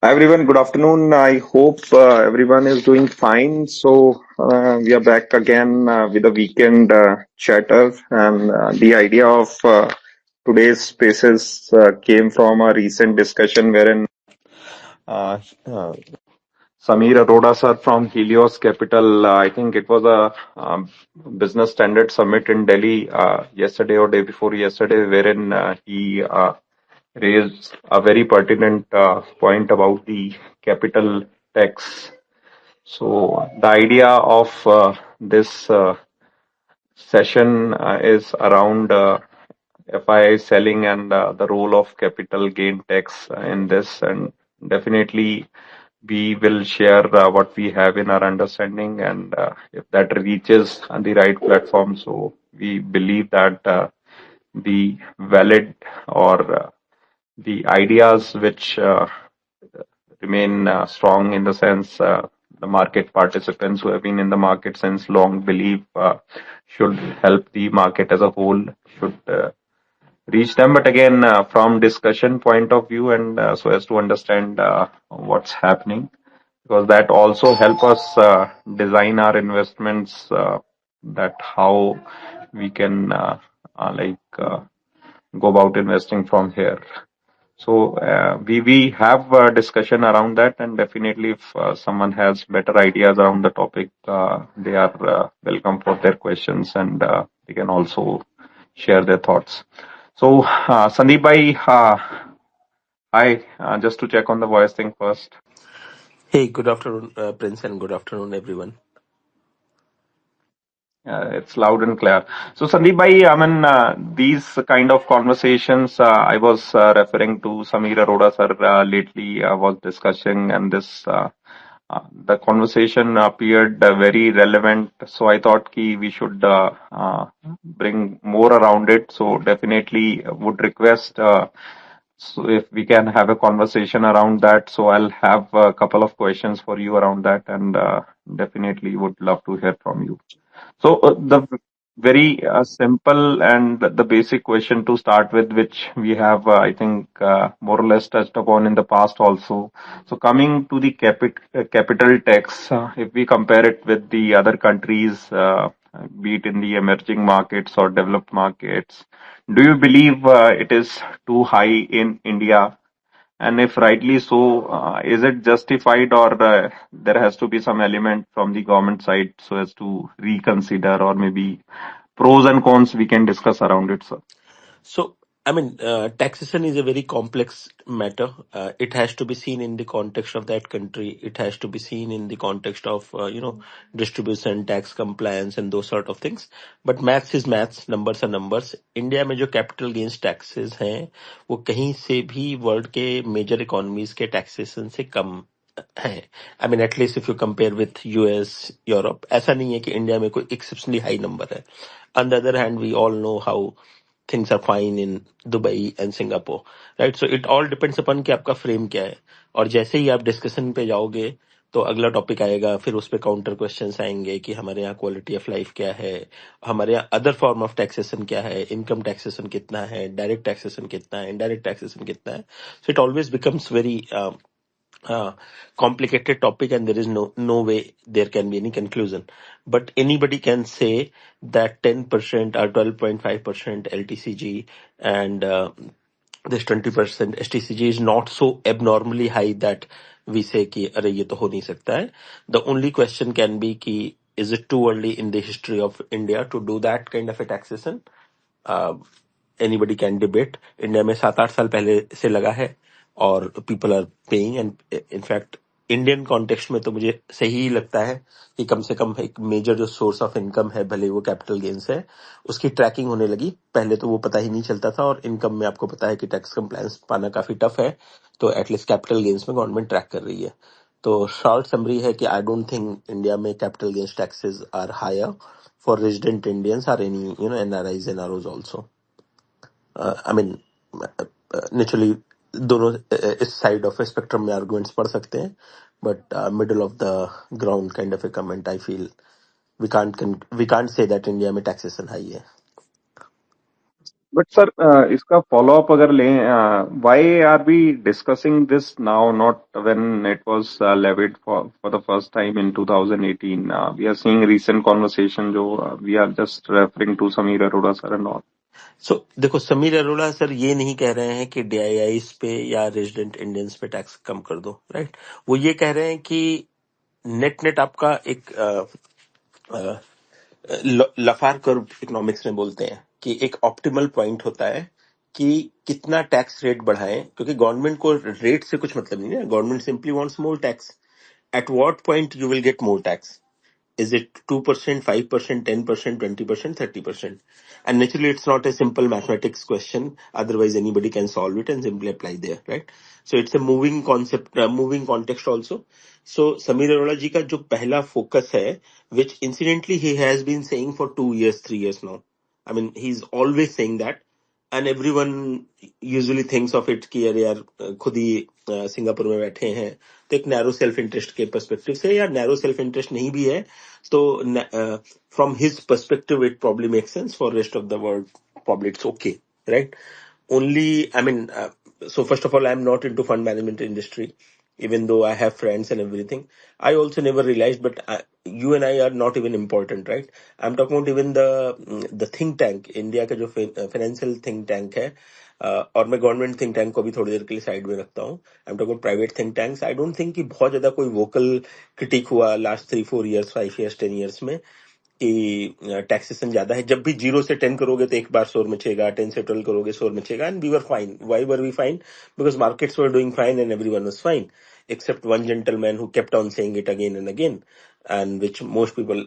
Hi everyone, good afternoon. I hope everyone is doing fine. We are back again with a weekend chatter, and the idea of today's spaces came from a recent discussion wherein uh, uh, Samir Arora sir from Helios Capital, I think it was a business standard summit in Delhi yesterday or day before yesterday, wherein he raised a very pertinent point about the capital tax. So the idea of this session is around FII selling and the role of capital gain tax in this, and definitely we will share what we have in our understanding, and if that reaches on the right platform, so we believe that the valid or the ideas which remain strong in the sense the market participants who have been in the market since long believe should help the market as a whole should reach them. But again, from discussion point of view, and so as to understand what's happening, because that also help us design our investments, that how we can go about investing from here. So we have a discussion around that, and definitely if someone has better ideas around the topic, they are welcome for their questions, and they can also share their thoughts. So Sandeep bhai, hi, just to check on the voice thing first. Hey, good afternoon, Prince, and good afternoon, everyone. It's loud and clear. So, Sandeep bhai, I mean, these kind of conversations, I was referring to Samir Arora sir lately was discussing, and the conversation appeared very relevant. So I thought ki we should bring more around it. So definitely would request. So if we can have a conversation around that, so I'll have a couple of questions for you around that, and definitely would love to hear from you. So the very simple and the basic question to start with, which we have, I think, more or less touched upon in the past also. So coming to the capital tax, if we compare it with the other countries, be it in the emerging markets or developed markets, do you believe it is too high in India? And if rightly so, is it justified, or there has to be some element from the government side so as to reconsider, or maybe pros and cons we can discuss around it, sir? So, taxation is a very complex matter. It has to be seen in the context of that country. It has to be seen in the context of, distribution, tax compliance, and those sort of things. But maths is maths, numbers are numbers. India में जो capital gains taxes हैं वो कहीं से भी world के major economies के taxation से कम है. I mean at least if you compare with US Europe, ऐसा नहीं है कि इंडिया में कोई एक्सेप्शनली हाई नंबर है. On the other hand, we all know how things are fine in Dubai and Singapore, right? So it all depends upon कि आपका frame क्या है. और जैसे ही आप डिस्कशन पे जाओगे तो अगला टॉपिक आएगा, फिर उस पे काउंटर क्वेश्चंस आएंगे कि हमारे यहाँ क्वालिटी ऑफ लाइफ क्या है, हमारे यहाँ अदर फॉर्म ऑफ टैक्सेशन क्या है, इनकम टैक्सेशन कितना है, डायरेक्ट टैक्सेशन कितना है, इनडायरेक्ट टैक्सेशन कितना है. So it always becomes very complicated topic, and there is no way there can be any conclusion. But anybody can say that 10% or 12.5% LTCG and this 20% STCG is not so abnormally high that we say कि अरे ये तो हो नहीं सकता है. The only question can be कि is it too early in the history of India to do that kind of a taxation? uh, anybody can debate. India में 7-8 साल पहले से लगा है और people are paying. And in fact Indian context में तो मुझे सही ही लगता है कि कम से कम एक मेजर जो सोर्स ऑफ इनकम है, भले वो कैपिटल गेन्स है, उसकी ट्रैकिंग होने लगी. पहले तो वो पता ही नहीं चलता था, और इनकम में आपको पता है कि टैक्स कंप्लायंस पाना काफी टफ है, तो एटलीस्ट कैपिटल गेन्स में गवर्नमेंट ट्रैक कर रही है. तो शॉर्ट समरी है कि आई डोंट थिंक इंडिया में capital gains taxes are higher for resident Indians are any NRIs NROs also. I mean naturally दोनों इस साइड ऑफ स्पेक्ट्रम में आर्गुमेंट्स पढ़ सकते हैं, but middle of the ground kind of a comment I feel we can't say that India में taxation high है. But sir इसका follow up अगर लें, why are we discussing this now not when it was levied for the first time in 2018? We are seeing recent conversation जो we are just referring to Sameer Arora sir and all. So देखो, Sameer Arora sir ये नहीं कह रहे हैं कि डीआईआईस पे या रेजिडेंट इंडियंस पे टैक्स कम कर दो, राइट? वो ये कह रहे हैं कि नेट नेट आपका एक लफार कर्व इकोनॉमिक्स में बोलते हैं कि एक ऑप्टिमल पॉइंट होता है कि कितना टैक्स रेट बढ़ाएं, क्योंकि गवर्नमेंट को रेट से कुछ मतलब नहीं है, government simply wants more tax. At what point you will get more tax? Is it 2%, 5%, 10%, 20%, 30%? And naturally, it's not a simple mathematics question. Otherwise, anybody can solve it and simply apply there, right? So it's a moving concept, moving context also. So Samir Arora ji ka jo pehla focus hai, which incidentally he has been saying for 2 years, 3 years now. I mean, he's always saying that. And everyone usually thinks of it कि अरे यार खुद ही Singapore में बैठे हैं, तो एक narrow self interest के पर्सपेक्टिव से, या नैरो सेल्फ इंटरेस्ट नहीं भी है तो from his perspective it probably make sense, for rest of the world probably it's okay, right? Only, I mean, so first of all, I'm not into fund management industry, even though I have friends and everything. I also never realized, but you and I are not even important, right? I'm talking about even the think tank, India का जो financial think tank है, और मैं government think tank को भी थोड़ी देर के लिए साइड में रखता हूँ. I am talking private think tanks. I don't think कि बहुत ज्यादा कोई वोकल क्रिटिक हुआ लास्ट 3-4 years, 5 years, 10 years में कि टैक्सेशन ज्यादा है. जब भी 0 से 10 करोगे तो एक बार शोर मचेगा, 10 से 12 करोगे शोर मचेगा, and we were fine. Why were we fine? Because markets were doing fine and everyone was fine, except one gentleman who kept on saying it again and again, and which most people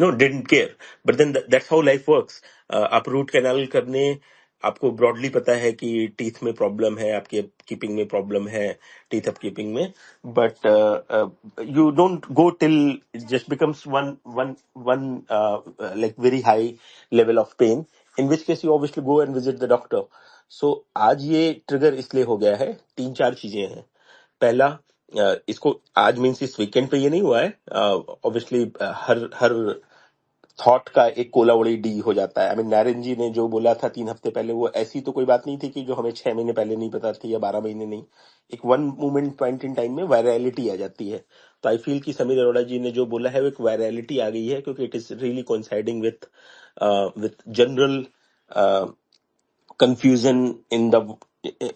no didn't care. But then that's how life works. आप root canal करने, आपको broadly पता है कि teeth में problem है, आपके keeping में प्रॉब्लम है, टीथ अप कीपिंग में, but you don't go till it just becomes one one one like very high level of pain, in which case you obviously go and visit the doctor. So आज ये trigger इसलिए हो गया है, 3-4 चीजें हैं. पहला, इसको आज मीन्स इस वीकेंड पे ये नहीं हुआ है, ऑब्वियसली हर हर थॉट का एक कोला उड़ी डी हो जाता है. आई मीन, नारायण जी ने जो बोला था 3 हफ्ते पहले, वो ऐसी तो कोई बात नहीं थी कि जो हमें 6 महीने पहले नहीं पता थी या 12 महीने नहीं. एक one moment point in time में वायरलिटी आ जाती है. तो आई फील कि समीर अरोड़ा जी ने जो बोला है वो एक वायरलिटी आ गई है, क्योंकि it is really coinciding with general confusion in the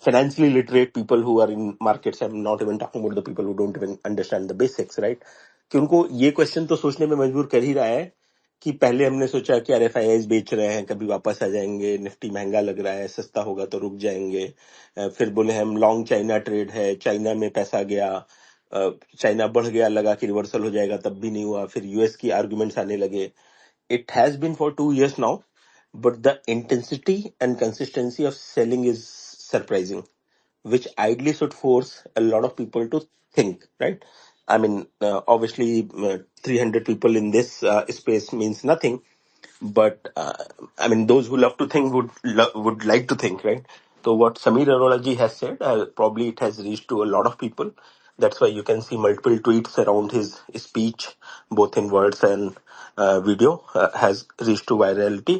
financially literate people who are in markets. I'm not even talking about the people who don't even understand the basics, right? कि उनको ये question तो सोचने में मजबूर कर ही रहा है कि पहले हमने सोचा कि आरएफआईआईज बेच रहे हैं, कभी वापस आ जाएंगे, निफ्टी महंगा लग रहा है, सस्ता होगा तो रुक जाएंगे. फिर बोले हम लॉन्ग चाइना ट्रेड है, चाइना में पैसा गया, चाइना बढ़ गया, लगा कि रिवर्सल हो जाएगा, तब भी नहीं हुआ. फिर यूएस की आर्गुमेंट्स आने लगे. It has been for 2 years now, but the intensity and consistency of selling is surprising, which ideally should force a lot of people to think, right? I mean, obviously, 300 people in this space means nothing, but I mean, those who love to think would like to think, right? So what Samir Arora ji has said, probably it has reached to a lot of people. That's why you can see multiple tweets around his speech, both in words and video, has reached to virality.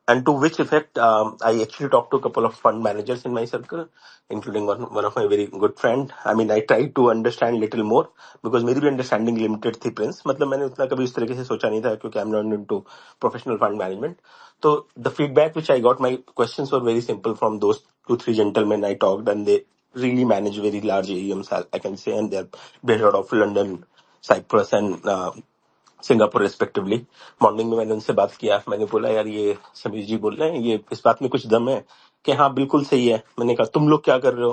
And to which effect, I actually talked to a couple of fund managers in my circle, including one of my very good friend. I mean, I tried to understand little more because मेरी भी understanding limited थी Prince. मतलब मैंने उतना कभी इस तरीके से सोचा नहीं था, क्योंकि I am not into professional fund management. तो the feedback which I got, my questions were very simple from those 2-3 gentlemen I talked, and they really manage very large AUMs, I can say, and they're based out of London, Cyprus, and Singapore respectively. Morning में मैंने उनसे बात किया, मैंने बोला यार ये समीर जी बोल रहे हैं, ये इस बात में कुछ दम है? कि हाँ बिल्कुल सही है. मैंने कहा तुम लोग क्या कर रहे हो?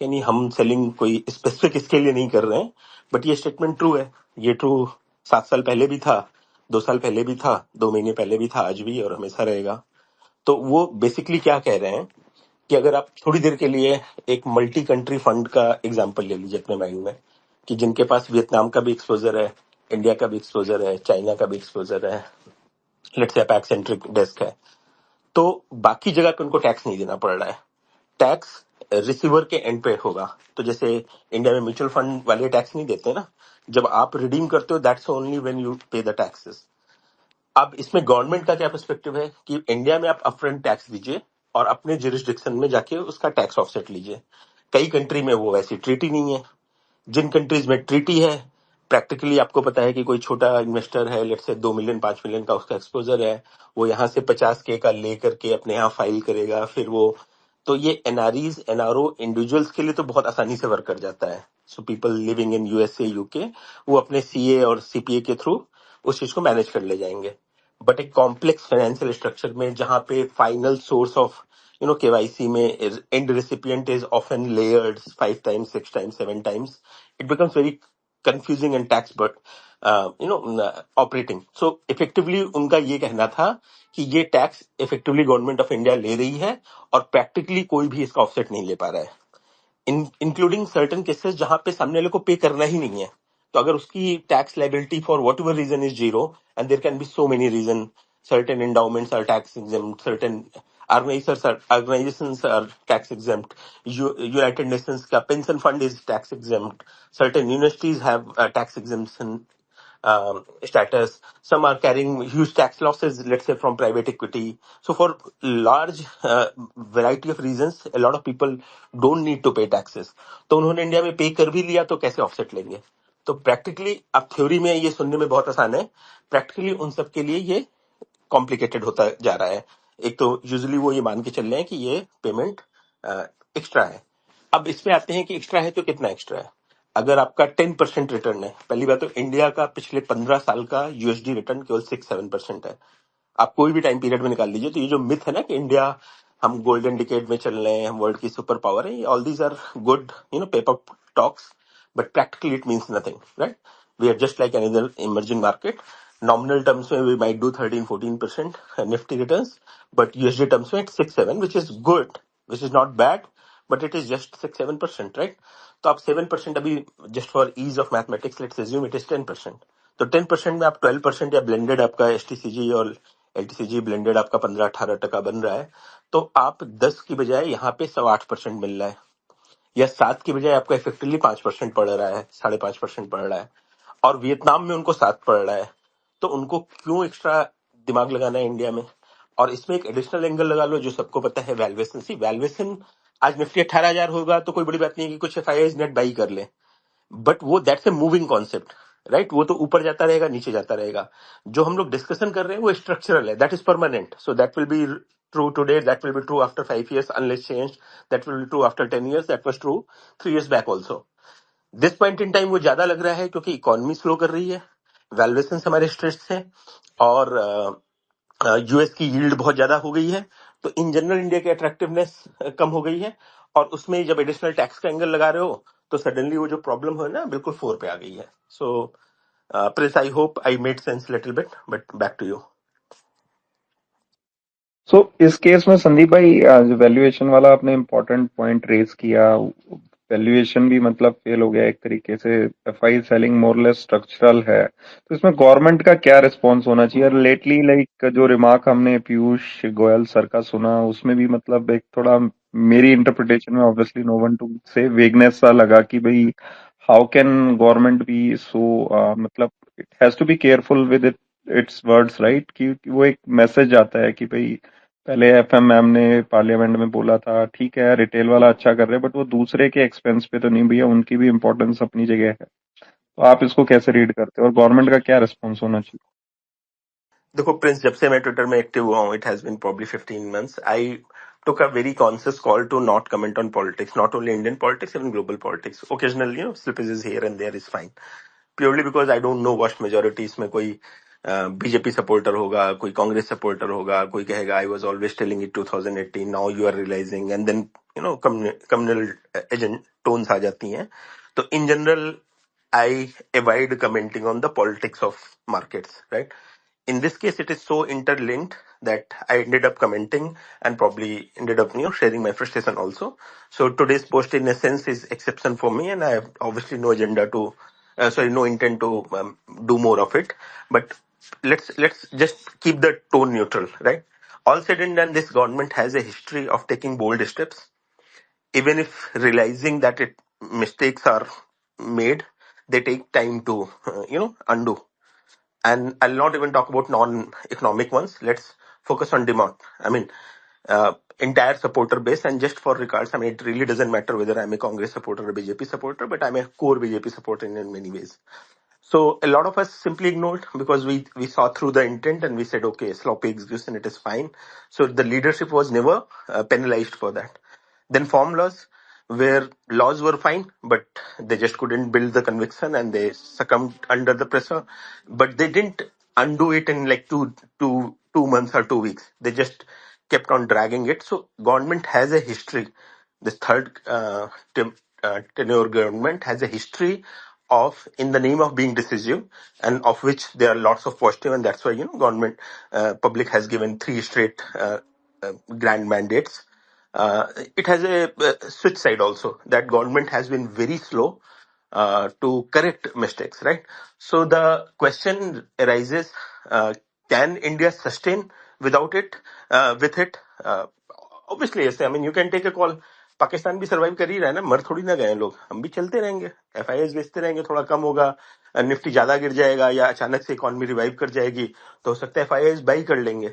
कि नहीं, हम सेलिंग कोई स्पेसिफिक इसके लिए नहीं कर रहे हैं, बट ये स्टेटमेंट ट्रू है. ये ट्रू 7 साल पहले भी था, 2 साल पहले भी था, 2 महीने पहले भी था, आज भी और हमेशा रहेगा. तो वो बेसिकली क्या कह रहे हैं कि अगर आप थोड़ी देर के लिए एक मल्टी कंट्री फंड का एग्जांपल ले लीजिए अपने माइंड में, कि जिनके पास वियतनाम का भी एक्सपोजर है, इंडिया का भी एक्सपोजर है, चाइना का भी एक्सपोजर है, let's say pack centric desk है, तो बाकी जगह पे उनको टैक्स नहीं देना पड़ रहा है. टैक्स रिसीवर के एंड पे होगा. तो जैसे इंडिया में म्यूचुअल फंड वाले टैक्स नहीं देते ना, जब आप रिडीम करते हो दैट्स ओनली व्हेन यू पे द टैक्सेस. अब इसमें गवर्नमेंट का क्या पर्सपेक्टिव है कि इंडिया में आप अपफ्रंट टैक्स दीजिए और अपने जुरिस्डिक्शन में जाके उसका टैक्स ऑफसेट लीजिए। कई कंट्री में वो वैसी ट्रीटी नहीं है। जिन कंट्रीज में ट्रीटी है, प्रैक्टिकली आपको पता है कि कोई छोटा इन्वेस्टर है, लेट से 2 मिलियन 5 मिलियन का उसका एक्सपोजर है, वो यहाँ से 50K का ले करके अपने यहाँ फाइल करेगा, फिर वो, तो ये एनआरईज एनआरओ इंडिविजुअल्स के लिए तो बहुत आसानी से वर्क कर जाता है। So people living in USA UK, वो अपने सीए और सीपीए के थ्रू उस चीज को मैनेज कर ले जाएंगे। बट एक कॉम्प्लेक्स फाइनेंशियल स्ट्रक्चर में जहां पे फाइनल सोर्स ऑफ केवाईसी में and recipient is often layered 5 times 6 times 7 times, it becomes very confusing and tax but operating. So effectively उनका ये कहना था कि ये tax effectively government of India ले रही है और प्रैक्टिकली कोई भी इसका ऑफसेट नहीं ले पा रहा है, इंक्लूडिंग सर्टन केसेस जहां पे सामने वाले को पे करना ही नहीं है। तो अगर उसकी tax liability for whatever reason is zero, and there can be so many reason, certain endowments are tax exempt, certain organizations are tax exempt, United Nations का pension fund is tax exempt, certain universities have tax exemption status, some are carrying huge tax losses, let's say from private equity. So for large variety of reasons, a lot of people don't need to pay taxes. तो उन्होंने India में पे कर भी लिया तो कैसे offset लेंगे? तो प्रैक्टिकली, अब थ्योरी में ये सुनने में बहुत आसान है, प्रैक्टिकली उन सब के लिए ये कॉम्प्लिकेटेड होता जा रहा है। एक तो यूजुअली वो ये मान के चल रहे हैं कि ये पेमेंट एक्स्ट्रा है। अब इसमें आते हैं कि एक्स्ट्रा है तो कितना एक्स्ट्रा है। अगर आपका 10% रिटर्न है, पहली बात तो इंडिया का पिछले 15 साल का यूएसडी रिटर्न केवल 6-7% है। आप कोई भी टाइम पीरियड में निकाल लीजिए, तो ये जो मिथ है ना कि इंडिया, हम गोल्डन डिकेड में चल रहे हैं, हम वर्ल्ड की सुपर पावर है, all these are good paper talks, but practically it means nothing, right? We are just like any emerging market. Nominal terms में we might do 13-14% Nifty returns, but USD terms में 6-7, which is good, which is not bad, but it is just 6-7%, right? तो आप 7% अभी, just for ease of mathematics let's assume it is 10%, तो 10% में आप 12% या blended आपका एसटीसीजी और एलटीसीजी ब्लेंडेड आपका 15-18% बन रहा है। तो आप 10 की बजाय यहाँ पे 8.25% मिल रहा है, या 7 की बजाय आपका इफेक्टिवली 5% पड़ रहा है, 5.5% पड़ रहा है, और वियतनाम में उनको 7 पड़ रहा है। तो उनको क्यों एक्स्ट्रा दिमाग लगाना है इंडिया में? और इसमें एक एडिशनल एंगल लगा लो जो सबको पता है, वैल्यूएशन। सी वैल्यूएशन, आज निफ्टी 18,000 होगा तो कोई बड़ी बात नहीं है कि कुछ एफआईआईज नेट बाई कर ले, बट वो that's a moving concept, right? वो तो ऊपर जाता रहेगा, नीचे जाता रहेगा। जो हम लोग डिस्कशन कर रहे हैं वो स्ट्रक्चरल है, that is permanent, so that will be true today, that will be true after 5 years unless changed, that will be true after 10 years, that was true 3 years back also. This point in time वो ज्यादा लग रहा है क्योंकि economy slow कर रही है, valuation हमारे स्ट्रेस है, और यूएस की यील्ड बहुत ज्यादा हो गई है। तो इन जनरल इंडिया की अट्रैक्टिवनेस कम हो गई है, और उसमें जब एडिशनल टैक्स का एंगल लगा रहे हो तो सडनली वो जो प्रॉब्लम है ना, बिल्कुल फोर पे आ गई है। So Prince, I hope I made sense little bit, but back to you. So इस केस में संदीप भाई, जो वैल्यूएशन वाला आपने इम्पोर्टेंट पॉइंट रेज किया, वैल्यूएशन भी मतलब फेल हो गया एक तरीके से, एफआई सेलिंग मोरलेस स्ट्रक्चरल है, तो इसमें गवर्नमेंट का क्या रिस्पॉन्स होना चाहिए? और लेटली लाइक जो रिमार्क हमने पीयूष गोयल सर का सुना, उसमें भी मतलब एक थोड़ा, मेरी इंटरप्रिटेशन में obviously no one to say vagueness सा लगा कि भाई how can government be so, मतलब it has to be careful with it it's words, right? कि वो एक मैसेज आता है कि भाई पहले एफएमएम ने पार्लियामेंट में बोला था ठीक है रिटेल वाला अच्छा कर रहे हैं, बट वो दूसरे के एक्सपेंस पे तो नहीं भैया, उनकी भी इम्पोर्टेंस अपनी जगह है। तो आप इसको कैसे रीड करते हो और गवर्नमेंट का क्या रिस्पॉन्स होना चाहिए? देखो प्रिंस, जब से मैं ट्विटर में एक्टिव हुआ हूँ, it has been probably 15 months, I took a very conscious call to not comment on politics, not only Indian politics, even global politics. Occasionally, slippages here and there is fine. Purely because I don't know vast majority इसमें कोई BJP supporter होगा, कोई Congress supporter होगा, कोई कहेगा I was always telling it 2018, now you are realising, and then communal agent tones आ जाती हैं। तो in general I avoid commenting on the politics of markets, right? In this case, it is so interlinked that I ended up commenting and probably ended up, sharing my frustration also. So today's post, in a sense, is exception for me, and I have obviously no agenda to, no intent to do more of it. But let's just keep the tone neutral, right? All said and done, this government has a history of taking bold steps, even if realizing that mistakes are made, they take time to, undo. and I'll not even talk about non-economic ones. Let's focus on demand. I mean, entire supporter base, and just for regards, I mean, it really doesn't matter whether I'm a Congress supporter or a BJP supporter, but I'm a core BJP supporter in many ways. So a lot of us simply ignored because we saw through the intent and we said, okay, sloppy execution, it is fine. So the leadership was never penalized for that. Then formulas where laws were fine, but they just couldn't build the conviction and they succumbed under the pressure. But they didn't undo it in like two months or 2 weeks. They just kept on dragging it. So government has a history. This third tenure government has a history of, in the name of being decisive, and of which there are lots of positive, and that's why government public has given three straight grand mandates. It has a switch side also, that government has been very slow to correct mistakes, right? So the question arises, can India sustain without it, with it? Obviously, yes. I mean, you can take a call. Pakistan भी survive कर ही रहा है ना, मर थोड़ी ना गए हैं लोग, हम भी चलते रहेंगे, एफआईएस बेचते रहेंगे, थोड़ा कम होगा, निफ्टी ज्यादा गिर जाएगा या अचानक से इकोनॉमी रिवाइव कर जाएगी तो हो सकता है एफआईएस बाई कर लेंगे.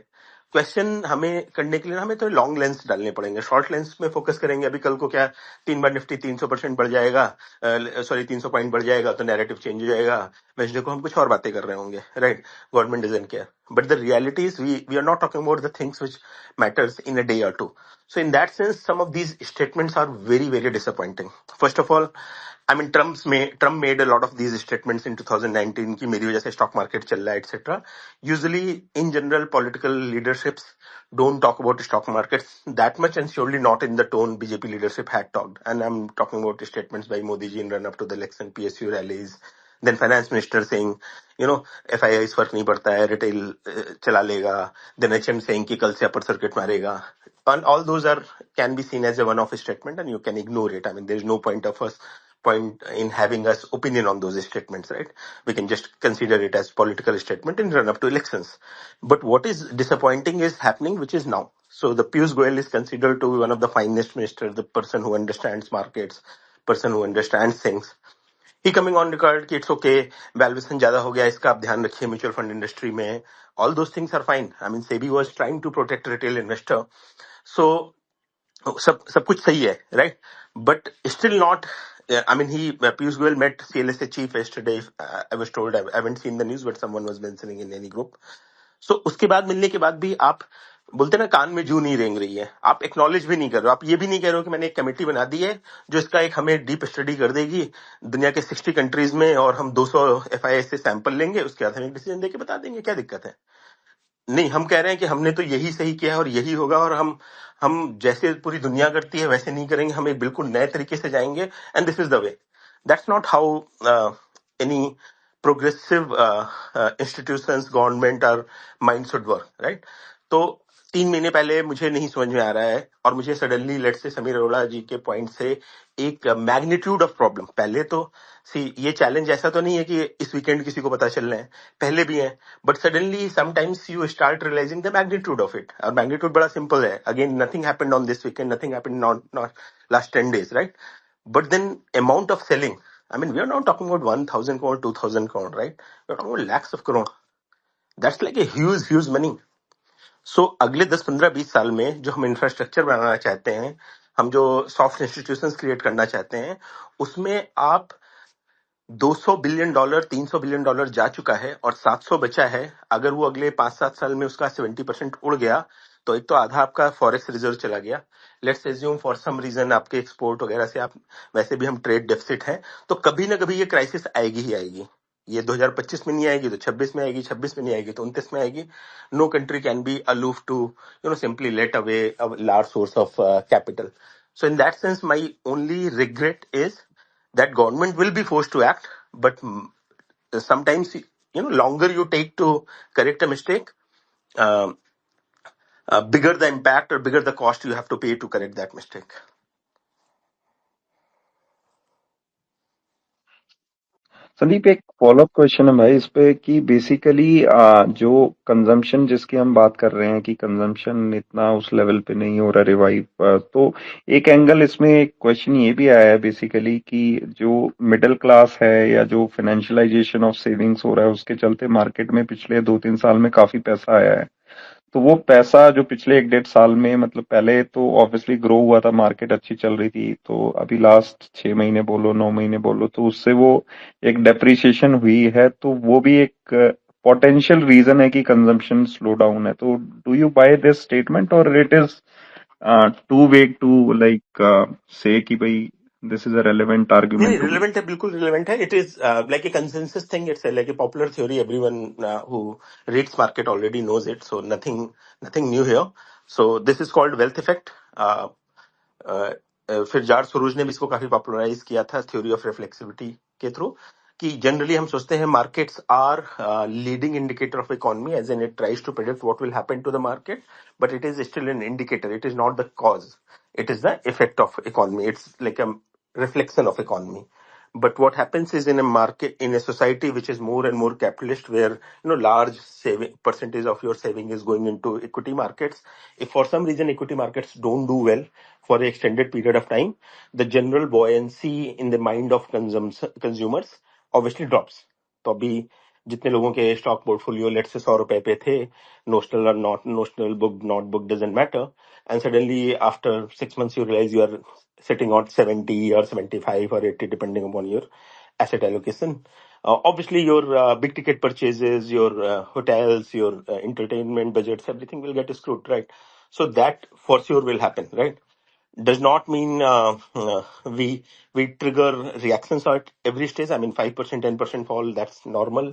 क्वेश्चन हमें करने के लिए हमें तो लॉन्ग लेंस डालने पड़ेंगे. शॉर्ट लेंस में फोकस करेंगे अभी कल को क्या 3 बार निफ्टी 300% बढ़ जाएगा, सॉरी 300 पॉइंट बढ़ जाएगा तो नैरेटिव चेंज हो जाएगा, वेस्डे को हम कुछ और बातें कर रहे होंगे, right? Government doesn't care, but the reality is we are not talking about the things which matters in a day or two. So in that sense, some of these statements are very, very disappointing. First of all, I mean, Trump made a lot of these statements in 2019 कि मेरी वजह से stock market चल रहा है, etc. Usually, in general, political leaderships don't talk about stock markets that much, and surely not in the tone BJP leadership had talked. And I'm talking about statements by Modi ji in run up to the election, PSU rallies. Then finance minister saying, FIIs फर्क नहीं पड़ता है, retail चला लेगा. Then HM saying कि कल से upper circuit मारेगा. And all those can be seen as a one-off statement, and you can ignore it. I mean, there is no point in having us opinion on those statements, right? We can just consider it as political statement in run up to elections. But what is disappointing is happening, which is now. So the Piyush Goyal is considered to be one of the finest ministers, the person who understands markets, person who understands things. He coming on record कि it's okay, valuation ज्यादा हो गया, इसका आप ध्यान रखिए mutual fund industry में. All those things are fine. I mean, SEBI was trying to protect retail investor. So सब कुछ सही है, right? But still not. I mean, Piyush Goyal met CLSA chief yesterday. I was told, I haven't seen the news, but someone was mentioning in any group. So उसके बाद मिलने के बाद भी आप बोलते ना कान में जू नहीं रेंग रही है, आप एक्नॉलेज भी नहीं कर रहे हो, आप ये भी नहीं कह रहे हो कि मैंने एक कमेटी बना दी है जो इसका एक हमें डीप स्टडी कर देगी दुनिया के 60 कंट्रीज में, और हम 200 एफआईआई से सैंपल लेंगे, उसके बाद हम एक डिसीजन देके बता देंगे. क्या दिक्कत है? नहीं, हम कह रहे हैं कि हमने तो यही सही किया है और यही होगा, और हम जैसे पूरी दुनिया करती है वैसे नहीं करेंगे, हम एक बिल्कुल नए तरीके से जाएंगे, and this is the way. That's not how any progressive institutions, government और माइंड शुड वर्क, राइट? तो 3 महीने पहले मुझे नहीं समझ में आ रहा है, और मुझे सडनली लेट से समीर अरोड़ा जी के पॉइंट से एक मैग्नीट्यूड ऑफ प्रॉब्लम. पहले तो ये चैलेंज ऐसा तो नहीं है कि इस वीकेंड किसी को पता चल रहे हैं, पहले भी है, but suddenly sometimes you start realizing the magnitude of it. और मैग्नीट्यूड बड़ा सिंपल है. Again, nothing happened on this weekend, nothing happened not last 10 days, right? But then amount of selling, I mean, we are not talking about 1,000 crore, 2,000 crore, right? We are talking about lakhs of crore. That's like a huge money. सो अगले 10-15-20 साल में जो हम infrastructure बनाना चाहते हैं, हम जो soft institutions create करना चाहते हैं, उसमें आप $200 बिलियन, $300 बिलियन जा चुका है और 700 बचा है. अगर वो अगले 5-7 साल में उसका 70% उड़ गया तो एक तो आधा आपका फॉरेक्स रिजर्व चला गया. Let's assume for some reason आपके एक्सपोर्ट वगैरह से आप, वैसे भी हम ट्रेड डेफिसिट है, तो कभी ना कभी ये क्राइसिस आएगी ही आएगी. ये 2025 में नहीं आएगी तो 26 में आएगी, 26 में नहीं आएगी तो 29 में आएगी. No country can be aloof to simply let away a large source of capital. So in that sense, my only regret is that government will be forced to act, but sometimes longer you take to correct a mistake, uh, bigger the impact or bigger the cost you have to pay to correct that mistake. Sandeep, एक follow up question है भाई इस पे कि basically जो consumption जिसकी हम बात कर रहे हैं कि कंजम्पशन इतना उस लेवल पे नहीं हो रहा रिवाइव, तो एक एंगल इसमें एक क्वेश्चन ये भी आया है बेसिकली कि जो मिडिल क्लास है या जो फाइनेंशियलाइजेशन ऑफ सेविंग्स हो रहा है उसके चलते मार्केट में पिछले 2-3 साल में काफी पैसा आया है। तो वो पैसा जो पिछले 1-1.5 साल में, मतलब पहले तो ऑब्वियसली ग्रो हुआ था, मार्केट अच्छी चल रही थी, तो अभी लास्ट 6 महीने बोलो 9 महीने बोलो तो उससे वो एक डेप्रिसिएशन हुई है, तो वो भी एक पोटेंशियल रीजन है कि कंजम्पशन स्लो डाउन है। तो do you buy this statement और it is too vague to like say कि भाई दिस इज अ रेलेवेंट नहीं आर्ग्यूमेंट नहीं, टू मेक? रिलेवेंट है, बिल्कुल रिलेवेंट है. It is like a consensus thing. It's like a popular theory. Everyone who reads market already knows it, so nothing nothing new here. So this is called wealth effect. फिर George Soros ने भी इसको काफी popularise किया था theory of reflexivity के through, कि generally हम सोचते हैं markets are leading indicator of economy, as in it tries to predict what will happen to the market, but it is still an indicator. It is not the cause. It is the effect of economy. It's like a reflection of economy. But what happens is, in a market, in a society which is more and more capitalist, where large saving percentage of your saving is going into equity markets, if for some reason equity markets don't do well for an extended period of time, the general buoyancy in the mind of consumers obviously drops. तो अभी जितने लोगों के stock portfolio late से 100 रुपए पे थे, notional और not notional, book not book doesn't matter, and suddenly after 6 months you realize you are sitting on 70 or 75 or 80 depending upon your asset allocation. Obviously your big ticket purchases, your hotels, your entertainment budgets, everything will get screwed, right? So that for sure will happen, right? Does not mean we trigger reactions at every stage. I mean 5% 10% fall, that's normal.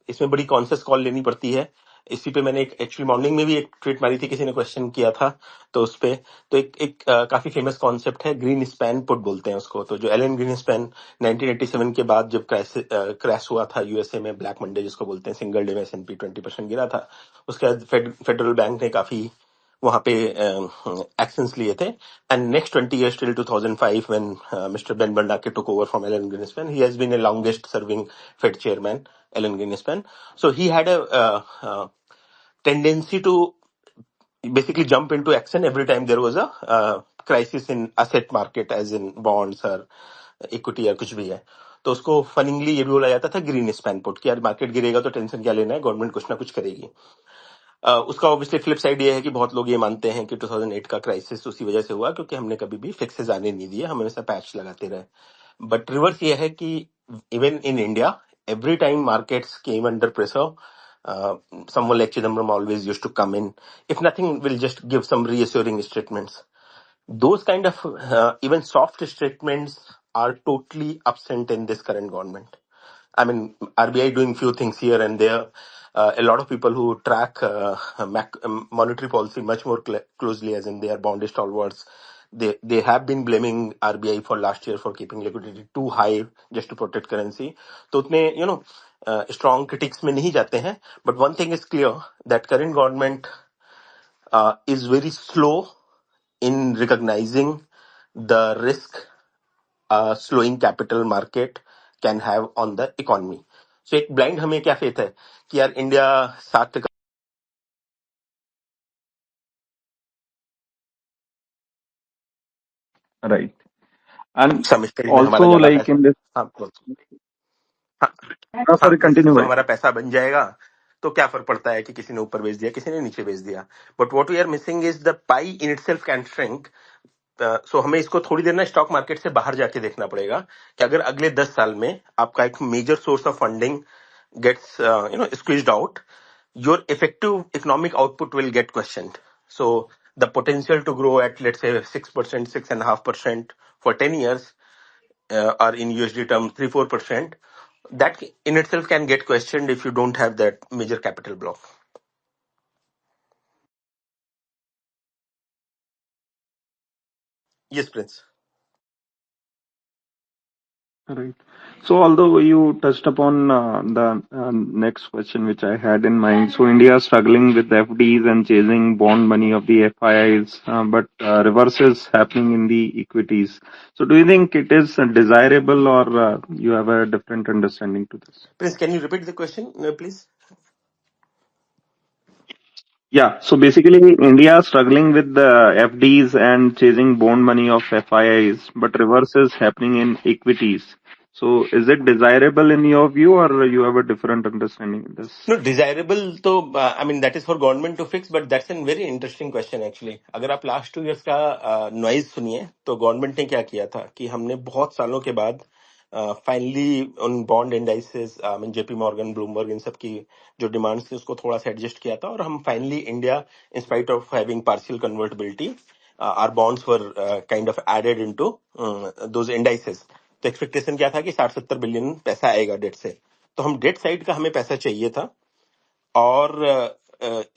इसमें बड़ी conscious call लेनी पड़ती है. इसी पे मैंने एक actually morning में भी एक ट्वीट मारी थी, किसी ने क्वेश्चन किया था, तो उस पे तो एक काफी फेमस कॉन्सेप्ट है, ग्रीन स्पैन पुट बोलते हैं उसको. तो जो एलन ग्रीन स्पैन 1987 के बाद जब क्रैश हुआ था यूएसए में, ब्लैक मंडे जिसको बोलते हैं, सिंगल डे में S&P 20% गिरा था. उसके बाद फेडरल बैंक ने काफी वहां पे एक्शंस लिए थे. And next 20 years till 2005 when Mr. Ben Bernanke took over from Alan Greenspan, he has been a longest serving Fed chairman, Alan Greenspan. So he had a tendency to basically jump into action every time there was a crisis in asset market, as in bonds or equity या कुछ भी है. तो उसको फनिंगली ये भी बोला जाता था ग्रीन स्पैन पुट, कि यार मार्केट गिरेगा तो टेंशन क्या लेना है, गवर्नमेंट कुछ ना कुछ करेगी. उसका ऑब्वियसली फ्लिप साइड ये है कि बहुत लोग ये मानते हैं कि 2008 का क्राइसिस उसी वजह से हुआ क्योंकि हमने कभी भी फिक्सेस आने नहीं दिए, हम हमेशा पैच लगाते रहे. बट रिवर्स ये है कि even in India, every time markets came under pressure, someone like Chidambaram always used to come in. If nothing, will just give some reassuring statements. Those kind of even soft statements are totally absent in this current government. I mean, RBI doing few things here and there. A lot of people who track monetary policy much more closely, as in they are bond stalwarts. They have been blaming RBI for last year for keeping liquidity too high just to protect currency. तो उतने strong critics में नहीं जाते हैं. But one thing is clear, that current government is very slow in recognizing the risk slowing capital market can have on the economy. So एक blind हमें क्या faith है कि यार इंडिया 7 राइट. एंड सेमेस्टर में हमारा ऑल्सो ज्यादा like पैसा. इन दिस, हाँ हाँ हाँ, सॉरी जैसे कंटिन्यू तो भाई. हमारा पैसा बन जाएगा, तो क्या फर्क पड़ता है कि किसी ने ऊपर बेच दिया, किसी ने नीचे बेच दिया. But what we are missing is the pie in itself can shrink. So हमें इसको थोड़ी देर ना स्टॉक मार्केट से बाहर जाके देखना पड़ेगा, कि अगर अगले 10 साल में आपका एक major source of funding gets squeezed out, your effective economic output will get questioned. So the potential to grow at, let's say, 6%, 6.5% for 10 years, or in USD terms 3-4%, that in itself can get questioned if you don't have that major capital block. Yes, Prince. Right. So, although you touched upon the next question which I had in mind, so India is struggling with FDs and chasing bond money of the FIIs, but reverse is happening in the equities. So, do you think it is desirable, or you have a different understanding to this? Prince, can you repeat the question, please? Yeah. So basically, India is struggling with the FDs and chasing bond money of FIIs, but reverse is happening in equities. So is it desirable in your view, or you have a different understanding in this? No, desirable तो I mean that is for government to fix, but that's a very interesting question actually. अगर आप last 2 years का noise सुनिए तो government ने क्या किया था कि हमने बहुत सालों के बाद फाइनली उन bond indices I mean JP Morgan Bloomberg इन सब की जो डिमांड्स थी उसको थोड़ा सा एडजस्ट किया था और हम finally India in spite of having partial convertibility our bonds were kind of added into those indices. तो एक्सपेक्टेशन क्या था कि 60-70 बिलियन पैसा आएगा डेट से. तो हम डेट साइड का हमें पैसा चाहिए था और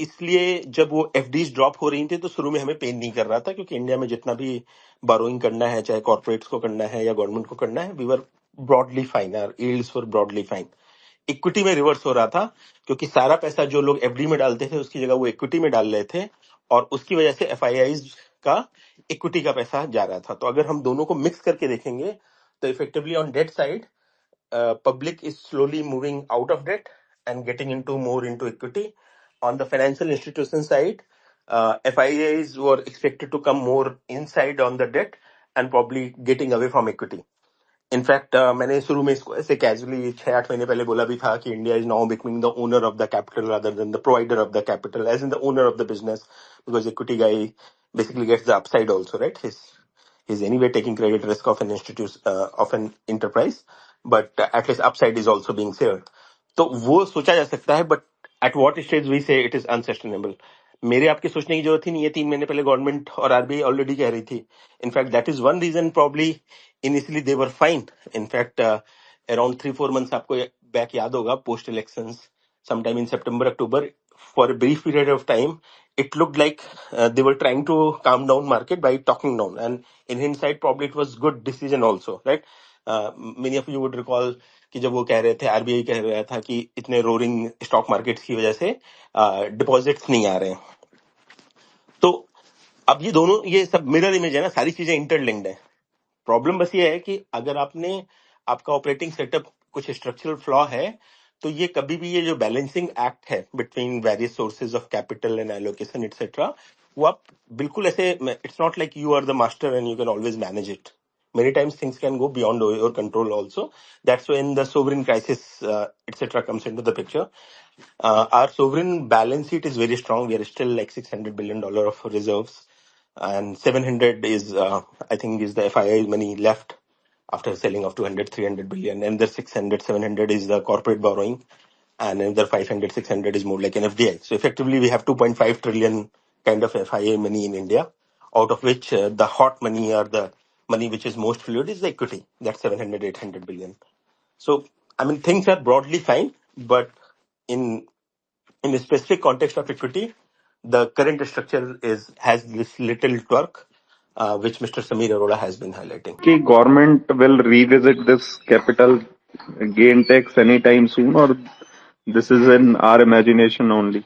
इसलिए जब वो एफडीज ड्रॉप हो रही थी तो शुरू में हमें पेन नहीं कर रहा था क्योंकि इंडिया में जितना भी बोरोइंग करना है चाहे कॉर्पोरेट्स को करना है या गवर्नमेंट को करना है we were broadly fine. Our yields were broadly fine. Equity में रिवर्स हो रहा था क्योंकि सारा पैसा जो लोग एफडी में डालते थे उसकी जगह वो इक्विटी में डाल रहे थे और उसकी वजह से एफआईआईज का इक्विटी का पैसा जा रहा था. तो अगर हम दोनों को मिक्स करके देखेंगे तो effectively on debt side public is slowly moving out of debt and getting into more into equity. On the financial institution side, FIAs were expected to come more inside on the debt and probably getting away from equity. In fact मैंने शुरू में इसको ऐसे casually 6-8 महीने पहले बोला भी था कि India is now becoming the owner of the capital rather than the provider of the capital as in the owner of the business because equity guy basically gets the upside also, right? He's anyway taking credit risk of an of an enterprise, but at least upside is also being shared. तो वो सोचा जा सकता है but at what stage we say it is unsustainable. मेरे आपके सोचने की जरूरत ही नहीं है. 3 महीने पहले गवर्नमेंट और आरबीआई ऑलरेडी कह रही थी. In fact that is one reason probably initially they were fine. In fact, around 3-4 months आपको back याद होगा post elections sometime in September October for a brief period of time it looked like they were trying to calm down market by talking down, and in hindsight probably it was good decision also, right? Many of you would recall कि जब वो कह रहे थे RBI कह रहा था कि इतने रोरिंग स्टॉक मार्केट्स की वजह से डिपॉजिट्स नहीं आ रहे हैं. तो अब ये दोनों ये सब मिरर इमेज है ना, सारी चीजें इंटरलिंक्ड है. प्रॉब्लम बस ये है कि अगर आपका ऑपरेटिंग सेटअप कुछ स्ट्रक्चरल फ्लॉ है तो ये कभी भी ये जो बैलेंसिंग एक्ट है between various sources of capital and allocation etcetera वो आप बिल्कुल ऐसे it's not like you are the master and you can always manage it. Many times things can go beyond your control also. That's when the sovereign crisis etc comes into the picture. Our sovereign balance sheet is very strong. We are still like $600 billion of reserves, and 700 is I think is the FII money left after selling of 200-300 billion, and the 600-700 is the corporate borrowing, and another 500-600 is more like an FDI. So effectively we have 2.5 trillion kind of FIA money in India, out of which the hot money or the money which is most fluid is the equity. That's 700-800 billion. So I mean things are broadly fine, but in in the specific context of equity, the current structure has this little twerk, which Mr. Samir Arora has been highlighting. Okay, government will revisit this capital gain tax anytime soon, or this is in our imagination only?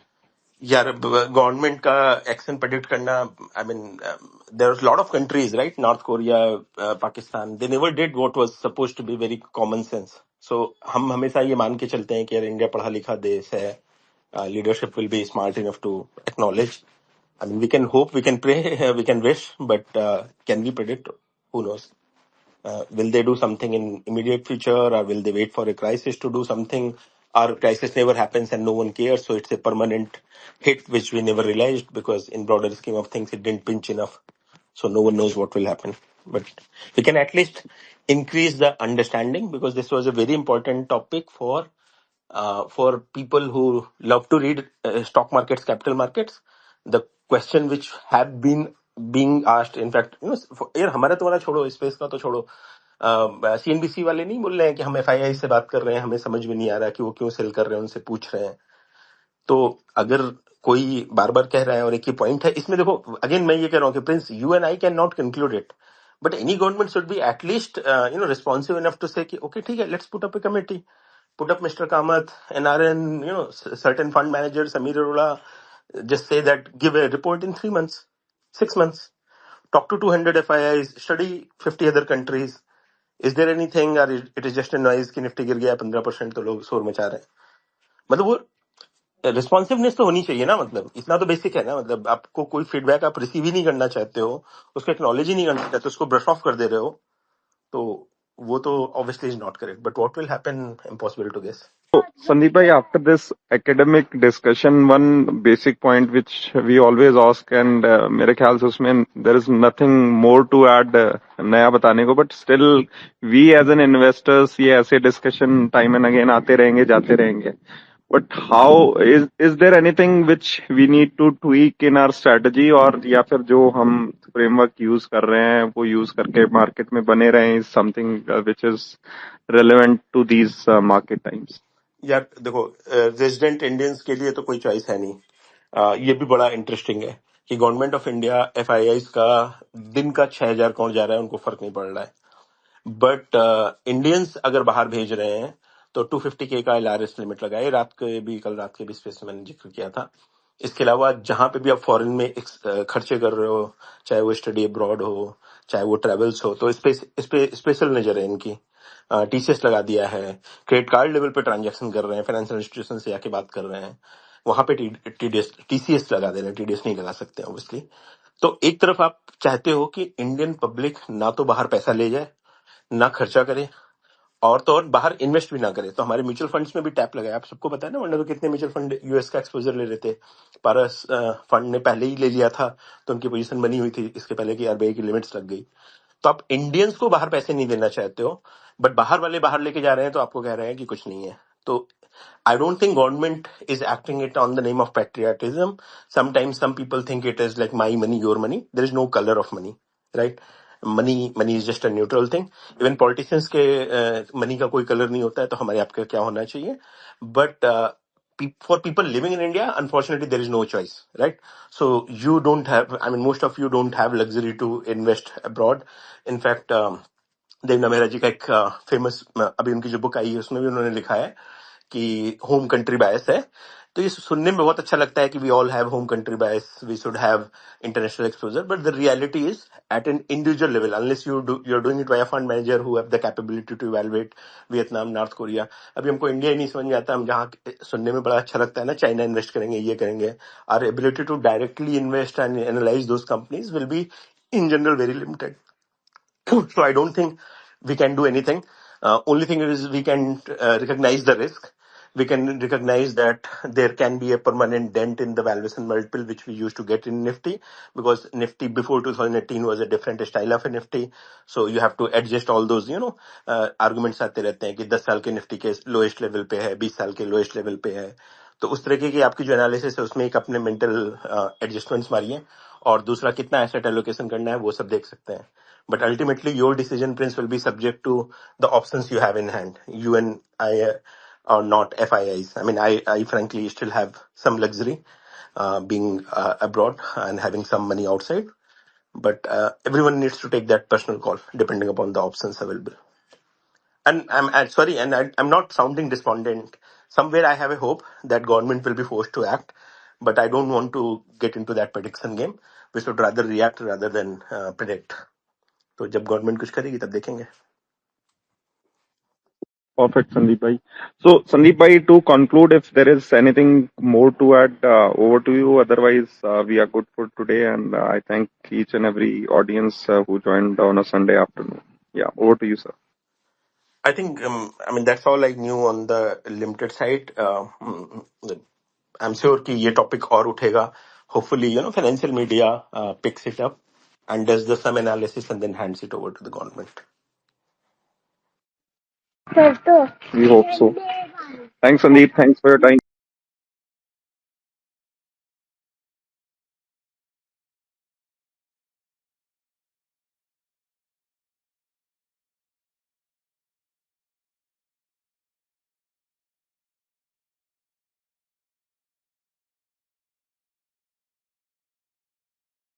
यार government का action predict करना, I mean there are lot of countries right, North Korea, Pakistan, they never did what was supposed to be very common sense. So हम हमेशा ये मान के चलते हैं कि यार इंडिया पढ़ा लिखा देश है, leadership will be smart enough to acknowledge. I mean we can hope, we can pray, we can wish, but can we predict? Who knows? Will they do something in immediate future, or will they wait for a crisis to do something? Our crisis never happens and no one cares, so it's a permanent hit which we never realized because in broader scheme of things it didn't pinch enough, so no one knows what will happen. But we can at least increase the understanding because this was a very important topic for people who love to read stock markets, capital markets. The question which have been being asked, in fact, यार हमारा तुम्हारा छोड़ो, space का तो छोड़ो, CNBC वाले नहीं बोल रहे हैं कि हम एफआईआई से बात कर रहे हैं, हमें समझ में नहीं आ रहा कि वो क्यों सेल कर रहे हैं, उनसे पूछ रहे हैं. तो अगर कोई बार बार कह रहा है और एक ही पॉइंट है इसमें, देखो अगेन मैं ये कह रहा हूँ कि Prince, you and I can not conclude it, But any government should be at least responsive enough to say कि okay ठीक है, let's put up a committee, put up Mr. Kamath, NRN, certain fund managers, Samir Arora, just say that give a report in 3 months, 6 months, talk to 200 FIIs, study 50 other countries. Is there anything or it is just a noise कि Nifty गिर गया 15% तो लोग शोर मचा रहे हैं? मतलब वो रिस्पॉन्सिवनेस तो होनी चाहिए ना, मतलब इतना तो बेसिक है ना, मतलब आपको कोई फीडबैक आप रिसीव ही नहीं करना चाहते हो, उसको एक्नॉलेज ही नहीं करना चाहते, उसको ब्रश ऑफ कर दे रहे हो, तो वो तो obviously is not correct. But what will happen, impossible to guess. So, Sandeep bhai, after this academic discussion, one basic point which we always ask, and मेरे ख्याल से उसमें there is nothing more to add नया बताने को, but still we as an investors ये ऐसे discussion time and again आते रहेंगे जाते रहेंगे. But how is there anything which we need to tweak in our strategy, और या फिर जो हम framework use कर रहे हैं वो use करके market में बने रहें is something which is relevant to these market times? यार देखो, रेजिडेंट इंडियंस के लिए तो कोई चॉइस है नहीं. ये भी बड़ा इंटरेस्टिंग है कि गवर्नमेंट ऑफ इंडिया FIIs का दिन का 6,000 कौन जा रहा है उनको फर्क नहीं पड़ रहा है. बट इंडियंस अगर बाहर भेज रहे हैं तो 250K का LRS लिमिट लगाए. कल रात के भी स्पेस में मैंने जिक्र किया था. इसके अलावा जहां पे भी आप फॉरेन में खर्चे कर रहे हो, चाहे वो स्टडी अब्रॉड हो, चाहे वो ट्रेवल्स हो, तो इस पे स्पेशल नजर है इनकी. TCS लगा दिया है. क्रेडिट कार्ड लेवल पे ट्रांजैक्शन कर रहे हैं, फाइनेंशियल इंस्टीट्यूशन से आके बात कर रहे हैं, वहां पे TCS लगा दे रहे हैं. TDS नहीं लगा सकते ऑब्वियसली. तो एक तरफ आप चाहते हो कि इंडियन पब्लिक ना तो बाहर पैसा ले जाए, ना खर्चा करे, और तो और बाहर इन्वेस्ट भी ना करे. तो हमारे म्यूचुअल फंड्स में भी टैप लगाया. आप सबको पता है ना, वरना तो कितने म्यूचुअल फंड यूएस का एक्सपोजर ले रहे थे. पारस फंड ने पहले ही ले लिया था, तो उनकी पोजीशन बनी हुई थी इसके पहले कि RBI की लिमिट्स लग गई. तो आप इंडियंस को बाहर पैसे नहीं देना चाहते हो, बट बाहर वाले बाहर लेके जा रहे हैं, तो आपको कह रहे हैं कि कुछ नहीं है. तो I don't think government is acting it on the name of patriotism. Sometimes some people think it is like my money, your money. There is no color of money, right? Money is just a neutral thing. Even politicians के money का कोई color नहीं होता है, तो हमारे आपके क्या होना चाहिए? But for people living in India, unfortunately, there is no choice, right? So you don't have, I mean, most of you don't have luxury to invest abroad. In fact, देवना मेहरा जी का एक फेमस अभी उनकी जो बुक आई है उसमें भी उन्होंने लिखा है कि होम कंट्री बायस है. तो ये सुनने में बहुत अच्छा लगता है कि we all have home country bias, we should have international exposure, but the reality is at an individual level, unless you are doing it by a fund manager who have the capability to evaluate Vietnam, North Korea. अभी हमको India ही नहीं समझ में आता, हम जहाँ सुनने में बड़ा अच्छा लगता है ना, चाइना इन्वेस्ट करेंगे, ये करेंगे, our ability to directly invest and analyse those companies will be in general very limited. So I don't think we can do anything. Only thing is we can recognize the risk. We can recognize that there can be a permanent dent in the valuation multiple which we used to get in Nifty, because Nifty before 2018 was a different style of a Nifty. So you have to adjust all those, arguments आते रहते हैं कि 10 साल के Nifty के lowest level पे है, 20 साल के लोएस्ट लेवल पे है. तो उस तरीके की आपकी जो एनालिसिस है उसमें एक अपने मेंटल एडजस्टमेंट्स मारिए, और दूसरा कितना एसेट एलोकेशन करना है वो सब देख सकते हैं. But ultimately, your decision prints will be subject to the options you have in hand. You and I are not FIIs. I mean, I frankly still have some luxury being abroad and having some money outside. But everyone needs to take that personal call depending upon the options available. And I'm sorry, and I'm not sounding despondent. Somewhere I have a hope that government will be forced to act, but I don't want to get into that prediction game. We should rather react rather than predict. तो जब government कुछ करेगी तब देखेंगे. Perfect, Sandeep bhai. So, Sandeep bhai, to conclude, if there is anything more to add, over to you. Otherwise, we are good for today, and I thank each and every audience who joined on a Sunday afternoon. Yeah, over to you, sir. I think I mean that's all I knew on the limited side. I'm sure कि ये topic और उठेगा. Hopefully, financial media picks it up and does the some analysis and then hands it over to the government. We hope so. Thanks, Sandeep. Thanks for your time.